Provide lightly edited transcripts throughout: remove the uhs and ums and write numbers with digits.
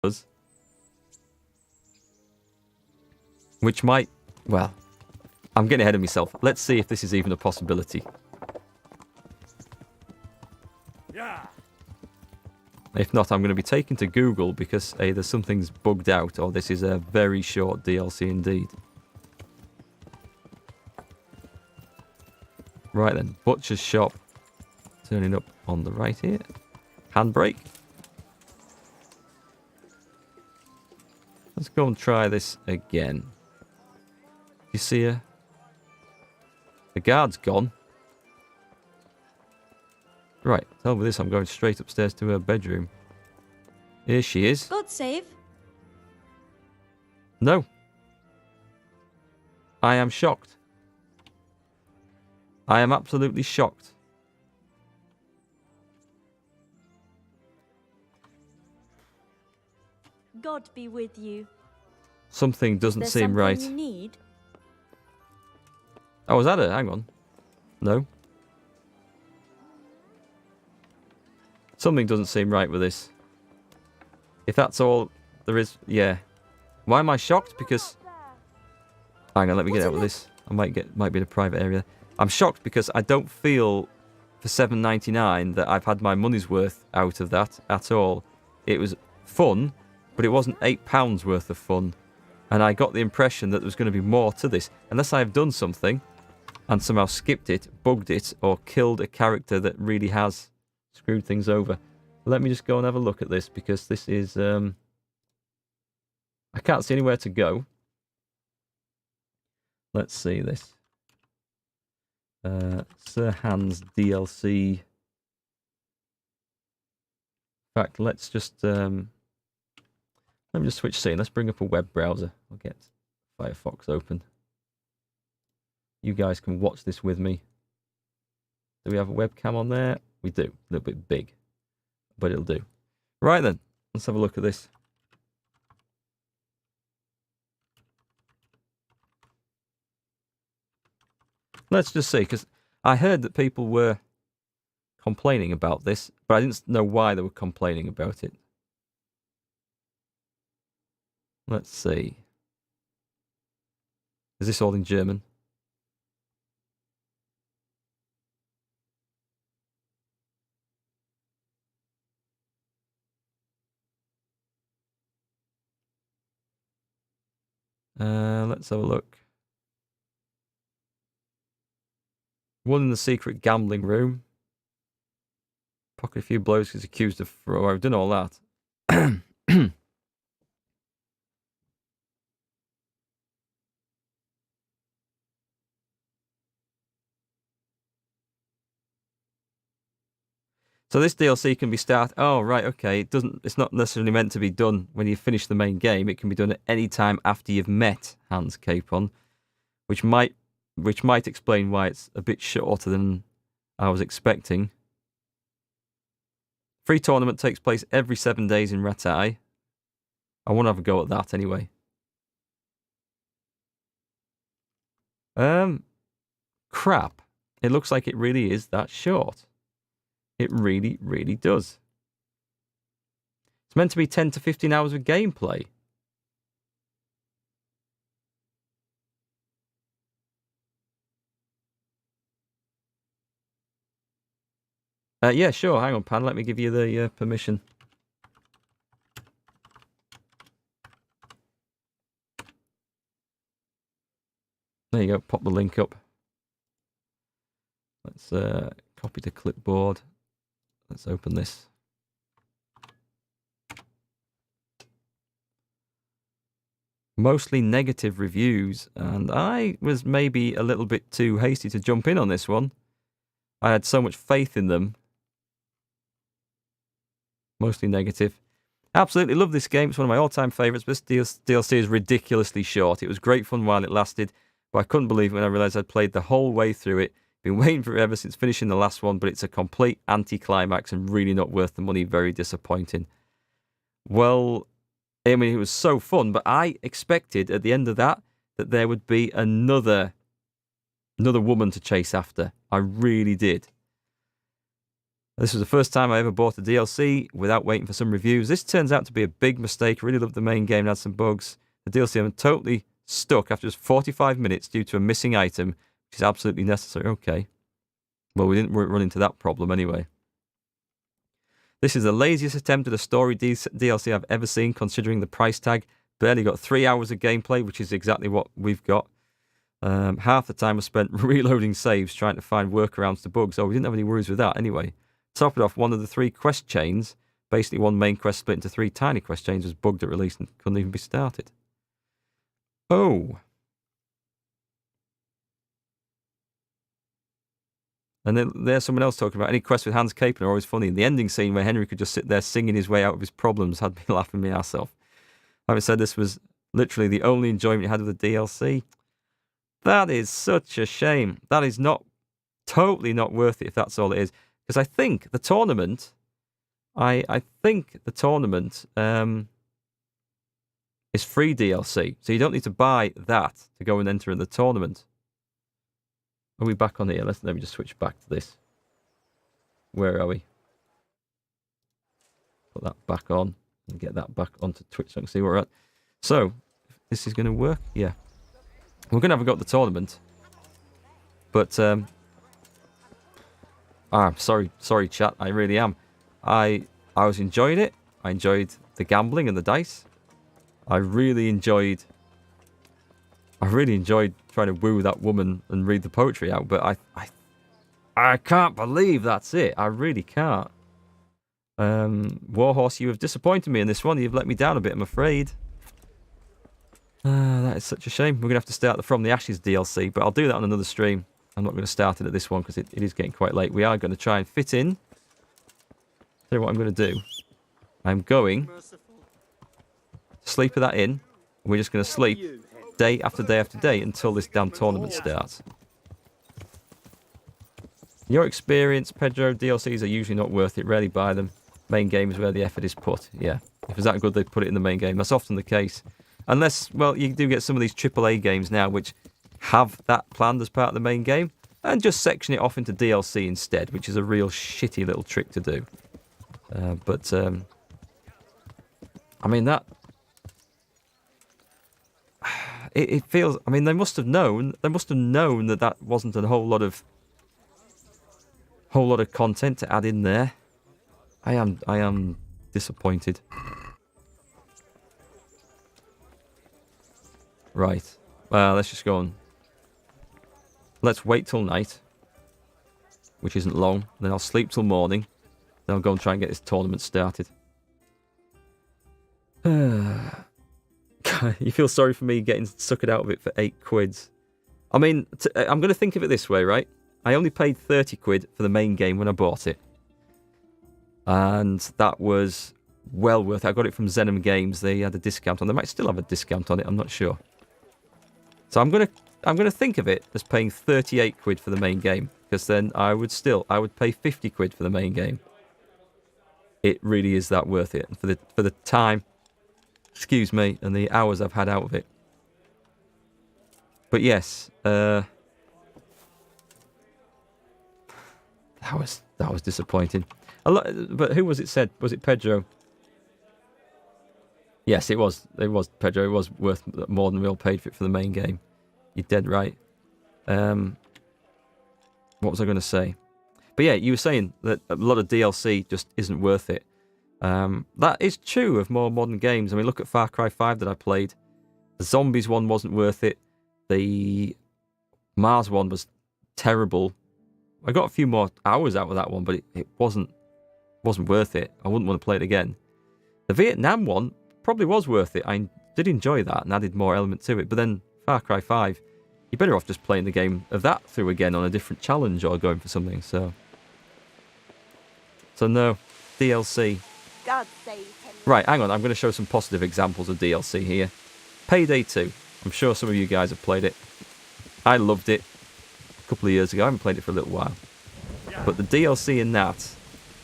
does. Which might... Well, I'm getting ahead of myself. Let's see if this is even a possibility. Yeah. If not, I'm going to be taken to Google because either something's bugged out or this is a very short DLC indeed. Right then, butcher's shop. Turning up on the right here. Handbrake. Let's go and try this again. You see her? The guard's gone. Right, tell me this, I'm going straight upstairs to her bedroom. Here she is. God save. No. I am shocked. I am absolutely shocked. God be with you. Something doesn't There's seem something right. you need? Oh, was that her? Hang on. No. Something doesn't seem right with this. If that's all there is, yeah. Why am I shocked? Because... Hang on, let me get out of this. I might be in a private area. I'm shocked because I don't feel for $7.99 that I've had my money's worth out of that at all. It was fun, but it wasn't £8 worth of fun. And I got the impression that there was going to be more to this. Unless I've done something and somehow skipped it, bugged it, or killed a character that really has screwed things over. Let me just go and have a look at this because this is... I can't see anywhere to go. Let's see this. Sir Hans DLC. In fact, let's just... let me just switch scene. Let's bring up a web browser. I'll get Firefox open. You guys can watch this with me. Do we have a webcam on there? We do. A little bit big. But it'll do. Right then. Let's have a look at this. Let's just see, because I heard that people were complaining about this, but I didn't know why they were complaining about it. Let's see. Is this all in German? Let's have a look. One in the secret gambling room. Pocket a few blows because accused of fraud. I've done all that. So this DLC can be started. Oh, right, okay. It's not necessarily meant to be done when you finish the main game. It can be done at any time after you've met Hans Capon, which might explain why it's a bit shorter than I was expecting. Free tournament takes place every 7 days in Ratai. I want to have a go at that anyway. Crap. It looks like it really is that short. It really, really does. It's meant to be 10 to 15 hours of gameplay. Yeah, sure. Hang on, Pan. Let me give you the permission. There you go. Pop the link up. Let's copy to clipboard. Let's open this. Mostly negative reviews, and I was maybe a little bit too hasty to jump in on this one. I had so much faith in them. Mostly negative. Absolutely love this game. It's one of my all-time favourites, but this DLC is ridiculously short. It was great fun while it lasted, but I couldn't believe it when I realised I'd played the whole way through it. Been waiting forever since finishing the last one, but it's a complete anti-climax and really not worth the money. Very disappointing. Well, I mean, it was so fun, but I expected at the end of that there would be another woman to chase after. I really did. This was the first time I ever bought a DLC without waiting for some reviews. This turns out to be a big mistake. I really loved the main game and had some bugs. The DLC I'm totally stuck after just 45 minutes due to a missing item, which is absolutely necessary. Okay. Well, we didn't run into that problem anyway. This is the laziest attempt at a story DLC I've ever seen, considering the price tag. Barely got 3 hours of gameplay, which is exactly what we've got. Half the time was spent reloading saves, trying to find workarounds to bugs. Oh, we didn't have any worries with that anyway. Top it off, one of the 3 quest chains, basically one main quest split into 3 tiny quest chains, was bugged at release and couldn't even be started. Oh. And then there's someone else talking about any quests with Hans Capon are always funny. And the ending scene where Henry could just sit there singing his way out of his problems had me laughing my ass off. Having said this was literally the only enjoyment you had with the DLC. That is such a shame. That is totally not worth it if that's all it is. Because I think the tournament, I think the tournament is free DLC. So you don't need to buy that to go and enter in the tournament. Are we back on here? Let me just switch back to this. Where are we? Put that back on and get that back onto Twitch so I can see where we're at. So, this is going to work? Yeah. We're going to have a go at the tournament. But, I'm sorry, chat. I really am. I was enjoying it. I enjoyed the gambling and the dice. I really enjoyed trying to woo that woman and read the poetry out. But I can't believe that's it. I really can't. Warhorse, you have disappointed me in this one. You've let me down a bit, I'm afraid. That is such a shame. We're going to have to start the From the Ashes DLC, but I'll do that on another stream. I'm not going to start it at this one because it is getting quite late. We are going to try and fit in. Tell you what I'm going to do. I'm going to sleep that in. We're just going to sleep day after day after day until this damn tournament starts. In your experience, Pedro, DLCs are usually not worth it. Rarely buy them. Main game is where the effort is put. Yeah. If it's that good, they put it in the main game. That's often the case. Unless, well, you do get some of these AAA games now which have that planned as part of the main game and just section it off into DLC instead, which is a real shitty little trick to do. I mean, that... It feels... I mean, they must have known that wasn't a whole lot of content to add in there. I am disappointed. Right. Let's just go on. Let's wait till night, which isn't long. Then I'll sleep till morning. Then I'll go and try and get this tournament started. You feel sorry for me getting suckered out of it for 8 quids. I mean, I'm going to think of it this way, right? I only paid 30 quid for the main game when I bought it. And that was well worth it. I got it from Zenom Games. They had a discount on it. They might still have a discount on it. I'm not sure. So I'm gonna think of it as paying 38 quid for the main game, because then I would pay 50 quid for the main game. It really is that worth it, and for the time, excuse me, and the hours I've had out of it. But yes, that was disappointing. But who was it said? Was it Pedro? Yes, it was. It was Pedro. It was worth more than we all paid for it for the main game. You're dead right. What was I going to say? But yeah, you were saying that a lot of DLC just isn't worth it. That is true of more modern games. I mean, look at Far Cry 5 that I played. The Zombies one wasn't worth it. The Mars one was terrible. I got a few more hours out of that one, but it wasn't worth it. I wouldn't want to play it again. The Vietnam one probably was worth it. I did enjoy that and added more element to it. But then Far Cry 5, you're better off just playing the game of that through again on a different challenge or going for something. So no, DLC. God save him. Right, hang on. I'm going to show some positive examples of DLC here. Payday 2. I'm sure some of you guys have played it. I loved it a couple of years ago. I haven't played it for a little while. But the DLC in that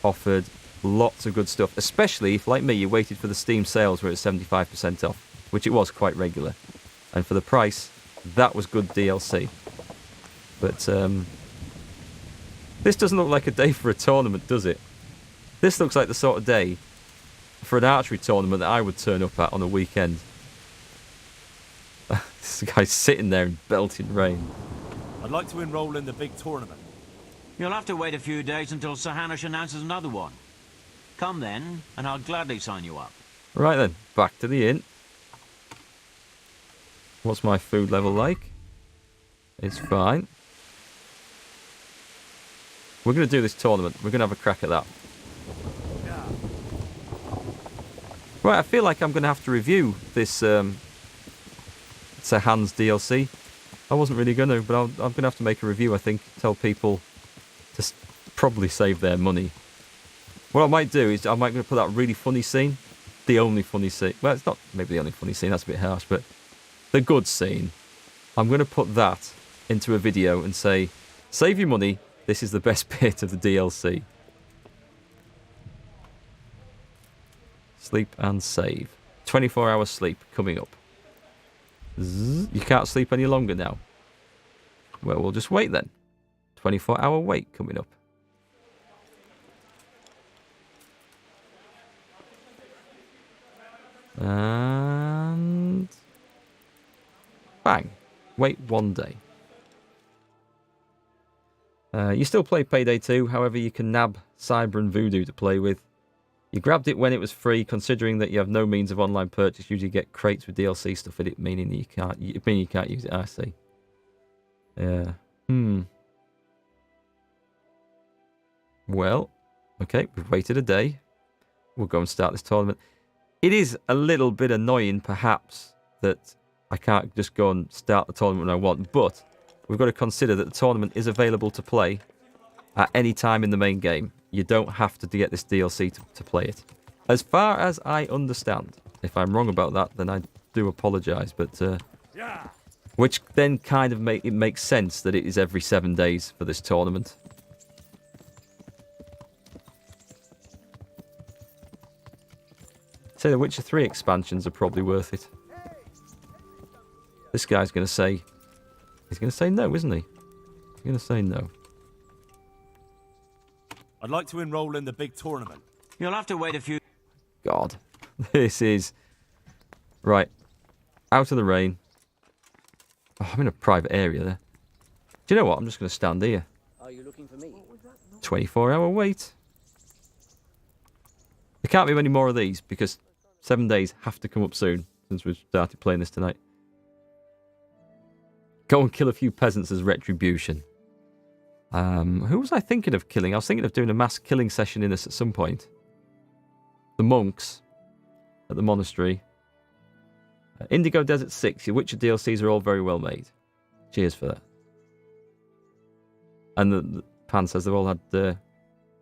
offered lots of good stuff, especially if, like me, you waited for the Steam sales where it's 75% off, which it was quite regular. And for the price, that was good DLC. But this doesn't look like a day for a tournament, does it? This looks like the sort of day for an archery tournament that I would turn up at on a weekend. This guy's sitting there in belting rain. I'd like to enroll in the big tournament. You'll have to wait a few days until Sir Hanish announces another one. Come then, and I'll gladly sign you up. Right then, back to the inn. What's my food level like? It's fine. We're going to do this tournament. We're going to have a crack at that. Right, I feel like I'm going to have to review this Sir Hans DLC. I wasn't really going to, but I'm going to have to make a review, I think. Tell people to probably save their money. What I might do is I might put that really funny scene. The only funny scene. Well, it's not maybe the only funny scene. That's a bit harsh, but the good scene. I'm going to put that into a video and say, save your money. This is the best bit of the DLC. Sleep and save. 24 hours sleep coming up. Zzz, you can't sleep any longer now. Well, we'll just wait then. 24-hour wait coming up. And bang. Wait 1 day. You still play Payday 2, however you can nab Cyber and Voodoo to play with. You grabbed it when it was free, considering that you have no means of online purchase. Usually get crates with DLC stuff in it, meaning you can't use it. I see. Yeah. Well, okay, we've waited a day. We'll go and start this tournament. It is a little bit annoying, perhaps, that I can't just go and start the tournament when I want, but we've got to consider that the tournament is available to play at any time in the main game. You don't have to get this DLC to play it. As far as I understand, if I'm wrong about that, then I do apologise, but which then kind of makes sense that it is every 7 days for this tournament. Say the Witcher 3 expansions are probably worth it. This guy's going to say... He's going to say no, isn't he? He's going to say no. I'd like to enroll in the big tournament. You'll have to wait a few... God. This is... Right. Out of the rain. Oh, I'm in a private area there. Do you know what? I'm just going to stand here. Are you looking for me? 24-hour wait. There can't be many more of these because 7 days have to come up soon since we've started playing this tonight. Go and kill a few peasants as retribution. Who was I thinking of killing? I was thinking of doing a mass killing session in this at some point. The monks at the monastery. Indigo Desert 6. Your Witcher DLCs are all very well made. Cheers for that. And the Pan says they've all had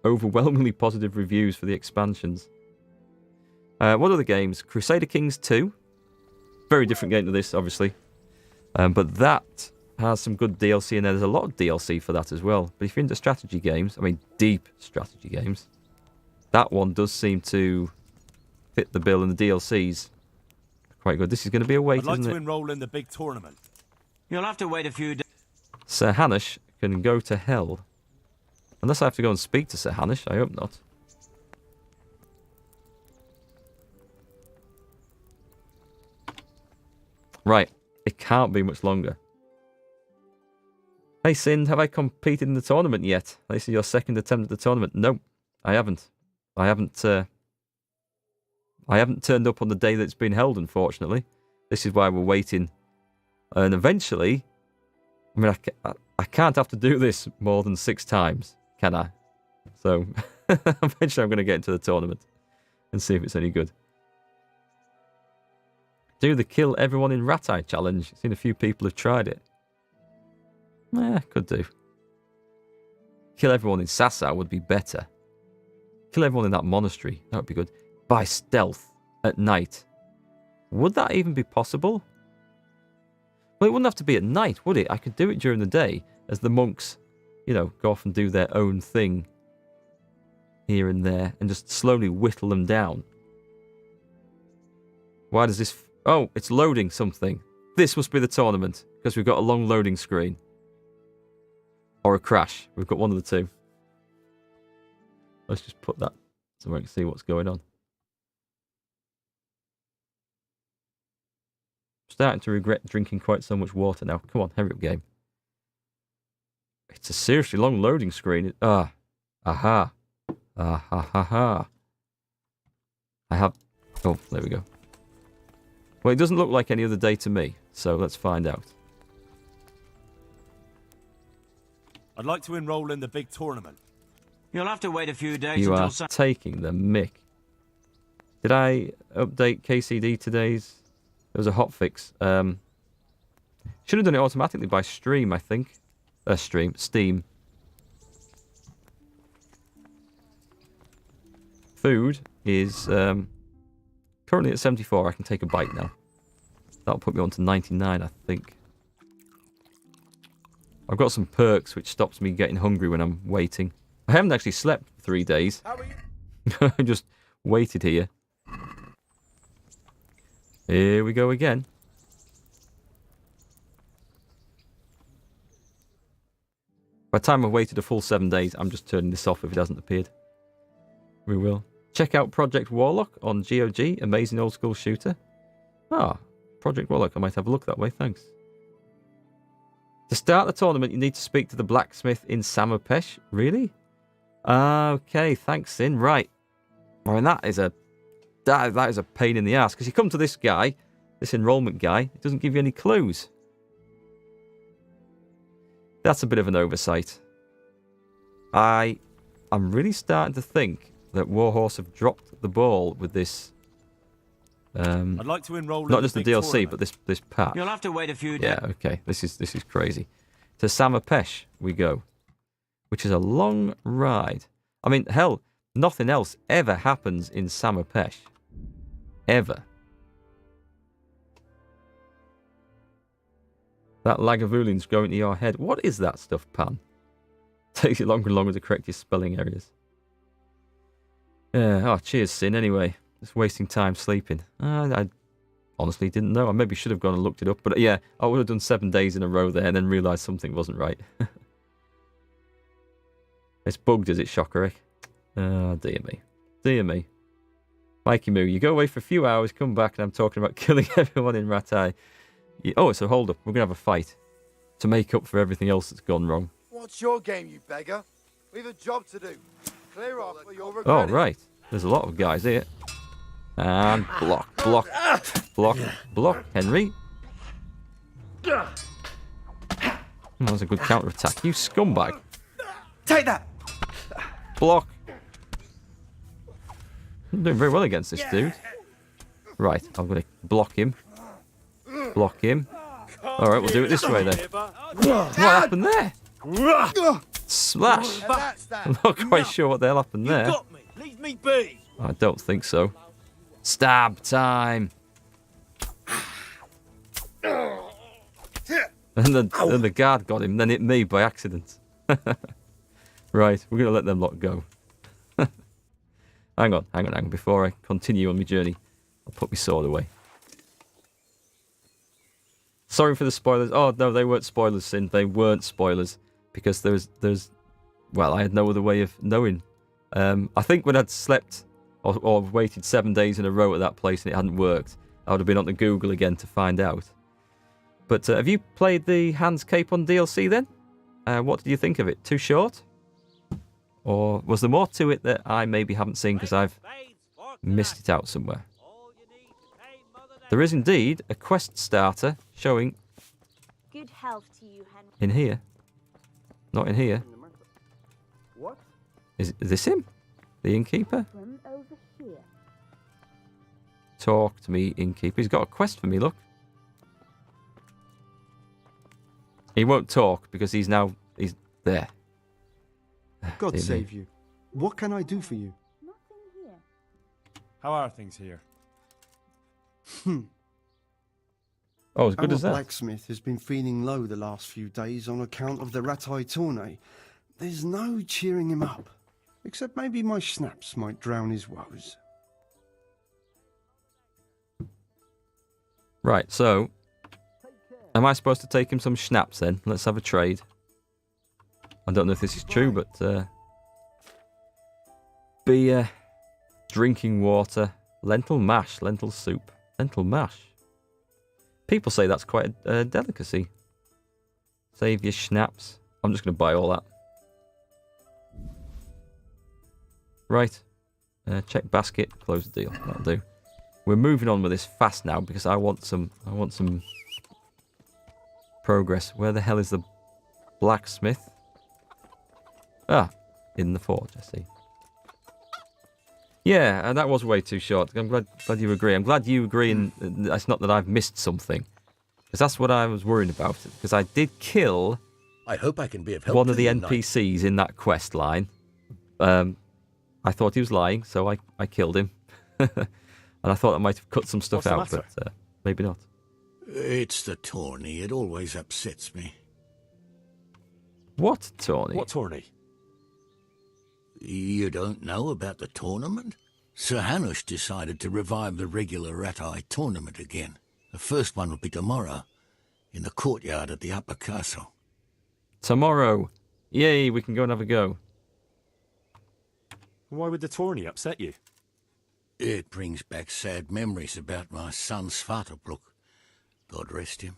overwhelmingly positive reviews for the expansions. What other games? Crusader Kings 2. Very different game to this, obviously. But that has some good DLC in there. There's a lot of DLC for that as well. But if you're into strategy games, I mean deep strategy games, that one does seem to fit the bill, and the DLCs are quite good. This is going to be a wait, I'd like isn't to it? enroll in the big tournament. You'll have to wait a few days. Sir Hanish can go to hell. Unless I have to go and speak to Sir Hanish. I hope not. Right. It can't be much longer. Hey, Sind, have I competed in the tournament yet? This is your second attempt at the tournament. No, I haven't. I haven't turned up on the day that it's been held, unfortunately. This is why we're waiting. And eventually, I mean, I can't have to do this more than 6 times, can I? So, eventually I'm going to get into the tournament and see if it's any good. Do the kill everyone in Ratai challenge. I've seen a few people have tried it. Could do. Kill everyone in Sasa would be better. Kill everyone in that monastery. That would be good. By stealth at night. Would that even be possible? Well, it wouldn't have to be at night, would it? I could do it during the day as the monks, you know, go off and do their own thing here and there and just slowly whittle them down. Why does this... Oh, it's loading something. This must be the tournament because we've got a long loading screen. Or a crash. We've got one of the two. Let's just put that so I can see what's going on. Starting to regret drinking quite so much water now. Come on, hurry up, game. It's a seriously long loading screen. Aha. Ah, ha, ha, ha. I have... Oh, there we go. Well, it doesn't look like any other day to me, so let's find out. I'd like to enroll in the big tournament. You'll have to wait a few days You until are taking the mick. Did I update KCD today's? There was a hotfix. Should have done it automatically by stream, I think. Steam. Food is currently at 74. I can take a bite now. That'll put me on to 99, I think. I've got some perks which stops me getting hungry when I'm waiting. I haven't actually slept for 3 days. I just waited here. Here we go again. By the time I've waited a full 7 days, I'm just turning this off if it hasn't appeared. We will. Check out Project Warlock on GOG. Amazing old school shooter. Ah, Project Warlock. I might have a look that way. Thanks. To start the tournament, you need to speak to the blacksmith in Samopesh. Really? Okay, thanks, Sin. Right. I mean, that is a pain in the ass, because you come to this guy, this enrollment guy, it doesn't give you any clues. That's a bit of an oversight. I'm really starting to think that Warhorse have dropped the ball with this. I'd like to enroll not in just the big DLC, tournament. but this patch. You'll have to wait a few days. Yeah, okay. This is crazy. To Samopesh we go, which is a long ride. I mean, hell, nothing else ever happens in Samopesh. Ever. That Lagavulin's going to your head. What is that stuff, Pan? Takes you longer and longer to correct your spelling errors. Oh, cheers, Sin, anyway. Just wasting time sleeping. I honestly didn't know. I maybe should have gone and looked it up. But yeah, I would have done 7 days in a row there and then realised something wasn't right. It's bugged, is it, Shockerick? Oh, dear me. Dear me. Mikey Moo, you go away for a few hours, come back, and I'm talking about killing everyone in Ratai. Oh, it's a hold-up. We're going to have a fight to make up for everything else that's gone wrong. What's your game, you beggar? We've a job to do. Clear off or you'll regret Oh, it. right. There's a lot of guys here. And block, block, block, block, Henry. That was a good counter-attack. You scumbag. Take that! Block. I'm doing very well against this dude. Right, I'm going to block him. Block him. Alright, we'll do it this way then. What happened there? Slash. And that's that. I'm not quite sure what the hell happened there. Got me. Leave me be. I don't think so. Stab time. And then the guard got him, then hit me by accident. Right, we're going to let them lot go. Hang on. Before I continue on my journey, I'll put my sword away. Sorry for the spoilers. Oh, no, they weren't spoilers, Sin. They weren't spoilers. Because there's... Well, I had no other way of knowing. I think when I'd slept or waited 7 days in a row at that place and it hadn't worked, I would have been on the Google again to find out. But have you played the Hans Capon DLC then? What did you think of it? Too short? Or was there more to it that I maybe haven't seen because I've missed it out somewhere? There is indeed a quest starter showing Good health to you, Henry. in here. Not in here. What? Is this him? The innkeeper? From over here. Talk to me, innkeeper. He's got a quest for me, look. He won't talk because he's there. God Dear me. save you. What can I do for you? Nothing here. How are things here? Oh, as good Our as that. blacksmith has been feeling low the last few days on account of the Ratai tourney. There's no cheering him up. Except maybe my schnapps might drown his woes. Right, so... Am I supposed to take him some schnapps then? Let's have a trade. I don't know if this is true, but... Be drinking water, lentil mash, lentil soup, lentil mash. People say that's quite a delicacy. Save your schnapps. I'm just going to buy all that. Right. Check basket. Close the deal. That'll do. We're moving on with this fast now because I want some progress. Where the hell is the blacksmith? Ah, in the forge, I see. Yeah, that was way too short. I'm glad you agree. I'm glad you agree, and it's not that I've missed something. Because that's what I was worried about. Because I did kill I hope I can be of help one to of the you, knight. NPCs in that quest line. I thought he was lying, so I killed him. And I thought I might have cut some stuff What's the out, matter? but maybe not. It's the tourney. It always upsets me. What, Tawny? What tourney? You don't know about the tournament? Sir Hanush decided to revive the regular Rat-Eye tournament again. The first one will be tomorrow, in the courtyard at the Upper Castle. Tomorrow. Yay, we can go and have a go. Why would the tourney upset you? It brings back sad memories about my son Svartalfluk. God rest him.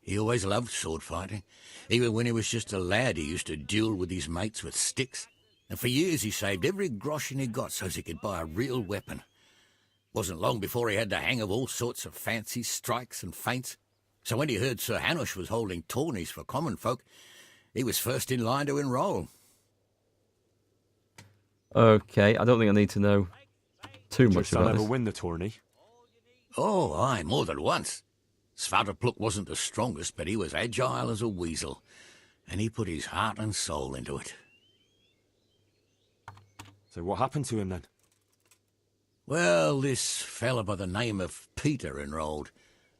He always loved sword fighting. Even when he was just a lad, he used to duel with his mates with sticks. And for years he saved every groschen he got so as he could buy a real weapon. Wasn't long before he had the hang of all sorts of fancy strikes and feints. So when he heard Sir Hanush was holding tourneys for common folk, he was first in line to enroll. Okay, I don't think I need to know too Did your much son about ever this. win the tourney? Oh, aye, more than once. Svartalfluk wasn't the strongest, but he was agile as a weasel. And he put his heart and soul into it. So what happened to him then? Well, this fella by the name of Peter enrolled.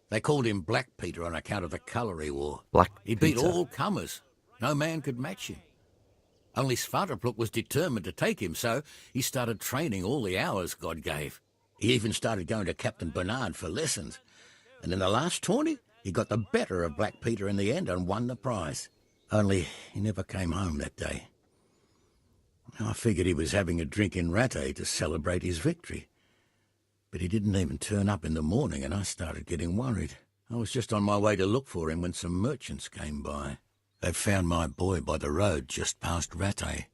They called him Black Peter on account of the colour he wore. Black He beat Peter. all comers. No man could match him. Only Svartalfluk was determined to take him, so he started training all the hours God gave. He even started going to Captain Bernard for lessons. And in the last tourney, he got the better of Black Peter in the end and won the prize. Only he never came home that day. I figured he was having a drink in Rattay to celebrate his victory. But he didn't even turn up in the morning, and I started getting worried. I was just on my way to look for him when some merchants came by. They found my boy by the road just past Rattay.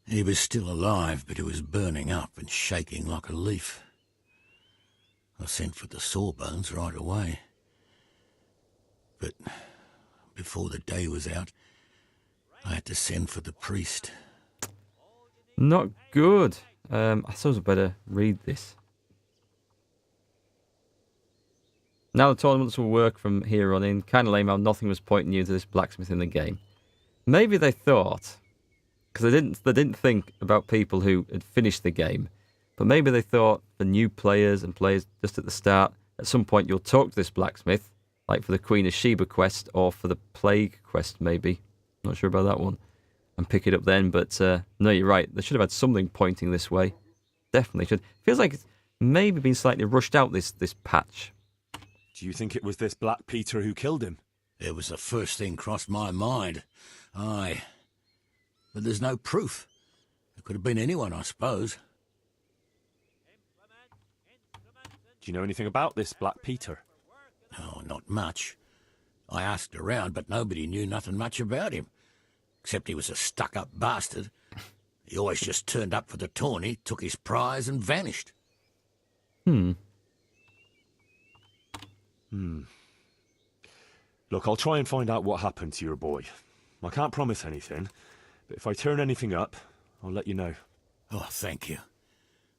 He was still alive, but he was burning up and shaking like a leaf. I sent for the sawbones right away. But before the day was out, I had to send for the priest. Not good. I suppose I better read this. Now the tournaments will work from here on in. Kind of lame how nothing was pointing you to this blacksmith in the game. Maybe they thought, because they didn't think about people who had finished the game, but maybe they thought for new players and players just at the start, at some point you'll talk to this blacksmith, like for the Queen of Sheba quest or for the Plague quest maybe. Not sure about that one. And pick it up then, but no, you're right. They should have had something pointing this way. Definitely should. Feels like it's maybe been slightly rushed out, this patch. Do you think it was this Black Peter who killed him? It was the first thing crossed my mind. Aye. But there's no proof. It could have been anyone, I suppose. Do you know anything about this Black Peter? Oh, not much. I asked around, but nobody knew nothing much about him. Except he was a stuck-up bastard. He always just turned up for the tourney, took his prize and vanished. Look, I'll try and find out what happened to your boy. I can't promise anything, but if I turn anything up, I'll let you know. Oh, thank you.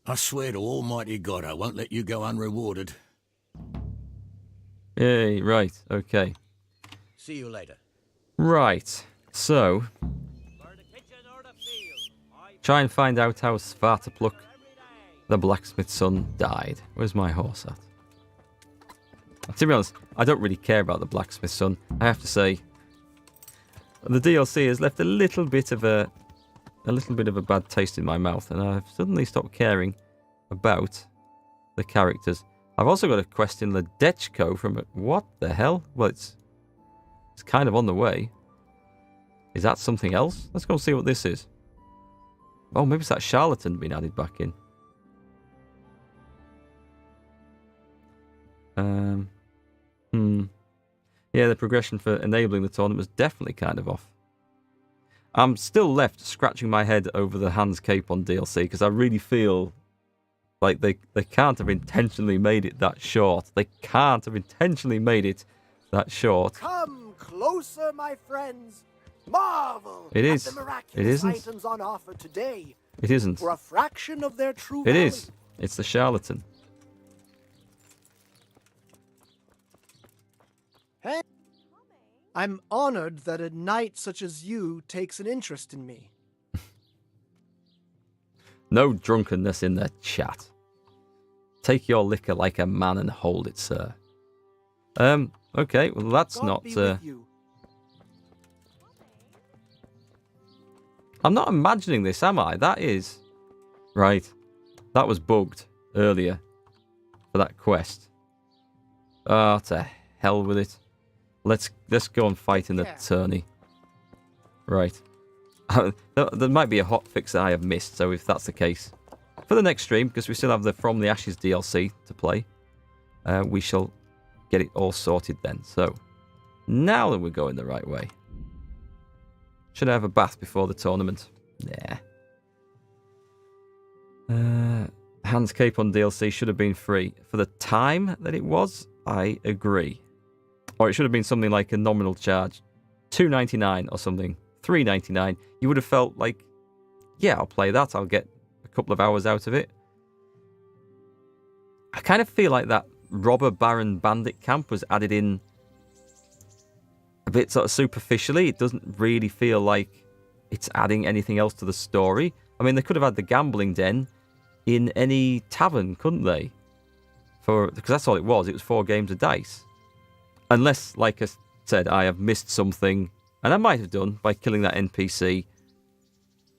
I swear to Almighty God I won't let you go unrewarded. Yay, right, okay. See you later. Right, so... try and find out how Svartalfluk, the blacksmith's son, died. Where's my horse at? To be honest, I don't really care about the blacksmith's son. I have to say, the DLC has left a little bit of a bad taste in my mouth, and I've suddenly stopped caring about the characters. I've also got a quest in Ledechko from what the hell? Well, it's kind of on the way. Is that something else? Let's go and see what this is. Oh, maybe it's that charlatan being added back in. Yeah, the progression for enabling the tournament was definitely kind of off. I'm still left scratching my head over the Hans Capon DLC because I really feel like they can't have intentionally made it that short. They can't have intentionally made it that short. Come closer, my friends. Marvel It is. at the It miraculous isn't. items on offer today It isn't. for a fraction of their true It value. is. It's the charlatan. I'm honored that a knight such as you takes an interest in me. No drunkenness in the chat. Take your liquor like a man and hold it, sir. Okay, well that's God not... be with you. I'm not imagining this, am I? That is... Right. That was bugged earlier for that quest. Oh, to hell with it. Let's go and fight in the tourney. Right. There might be a hot fix that I have missed, so if that's the case, for the next stream, because we still have the From the Ashes DLC to play, we shall get it all sorted then. So, now that we're going the right way. Should I have a bath before the tournament? Nah. Hans Capon DLC should have been free. For the time that it was, I agree. Or it should have been something like a nominal charge. $2.99 or something. $3.99. You would have felt like, yeah, I'll play that. I'll get a couple of hours out of it. I kind of feel like that Robber Baron Bandit camp was added in a bit sort of superficially. It doesn't really feel like it's adding anything else to the story. I mean, they could have had the gambling den in any tavern, couldn't they? Because that's all it was. It was 4 games of dice. Unless, like I said, I have missed something, and I might have done by killing that NPC.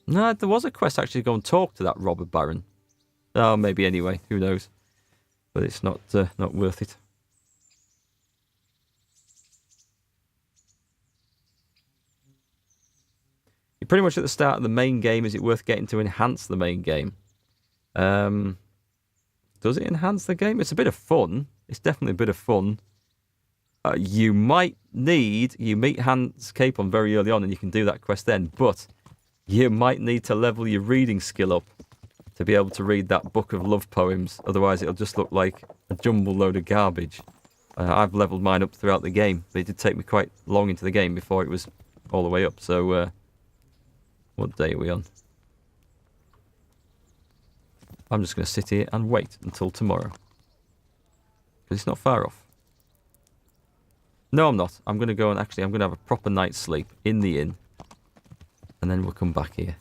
No, there was a quest actually to go and talk to that robber baron. Oh, maybe anyway. Who knows? But it's not worth it. You're pretty much at the start of the main game. Is it worth getting to enhance the main game? Does it enhance the game? It's a bit of fun. It's definitely a bit of fun. You meet Hans Capon very early on and you can do that quest then, but you might need to level your reading skill up to be able to read that book of love poems, otherwise it'll just look like a jumble load of garbage. I've leveled mine up throughout the game, but it did take me quite long into the game before it was all the way up, so what day are we on? I'm just going to sit here and wait until tomorrow, because it's not far off. No, I'm not. I'm going to go and I'm going to have a proper night's sleep in the inn. And then we'll come back here.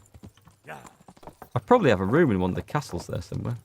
I probably have a room in one of the castles there somewhere.